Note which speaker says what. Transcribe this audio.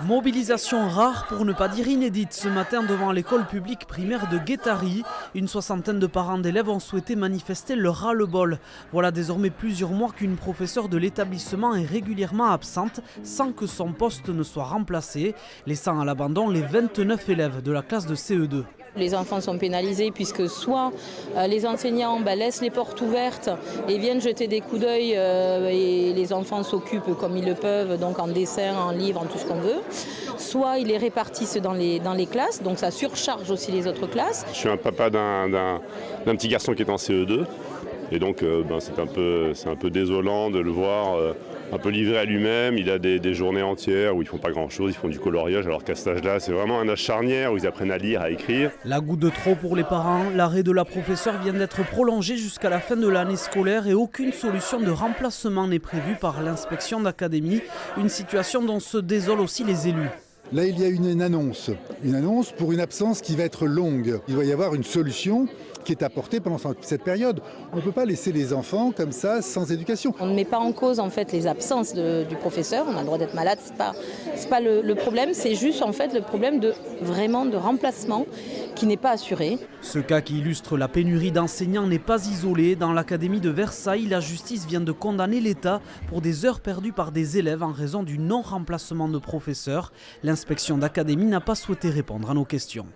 Speaker 1: Mobilisation rare pour ne pas dire inédite ce matin devant l'école publique primaire de Guétary. Une soixantaine de parents d'élèves ont souhaité manifester leur ras-le-bol. Voilà désormais plusieurs mois qu'une professeure de l'établissement est régulièrement absente sans que son poste ne soit remplacé, laissant à l'abandon les 29 élèves de la classe de CE2.
Speaker 2: Les enfants sont pénalisés puisque soit les enseignants laissent les portes ouvertes et viennent jeter des coups d'œil et les enfants s'occupent comme ils le peuvent, donc en dessin, en livre, en tout ce qu'on veut. Soit ils les répartissent dans les classes, donc ça surcharge aussi les autres classes.
Speaker 3: Je suis un papa d'un petit garçon qui est en CE2 et donc c'est un peu désolant de le voir un peu livré à lui-même. Il a des journées entières où ils font pas grand-chose, ils font du coloriage, alors qu'à cet âge-là, c'est vraiment un âge charnière où ils apprennent à lire, à écrire.
Speaker 1: La goutte de trop pour les parents, l'arrêt de la professeure vient d'être prolongé jusqu'à la fin de l'année scolaire et aucune solution de remplacement n'est prévue par l'inspection d'académie, une situation dont se désolent aussi les élus.
Speaker 4: Là, il y a une annonce pour une absence qui va être longue. Il doit y avoir une solution qui est apportée pendant cette période. On ne peut pas laisser les enfants comme ça, sans éducation.
Speaker 2: On ne met pas en cause en fait les absences du professeur. On a le droit d'être malade, c'est pas le problème. C'est juste en fait le problème de remplacement qui n'est pas assuré.
Speaker 1: Ce cas qui illustre la pénurie d'enseignants n'est pas isolé. Dans l'académie de Versailles, la justice vient de condamner l'État pour des heures perdues par des élèves en raison du non-remplacement de professeurs. L'inspection d'académie n'a pas souhaité répondre à nos questions.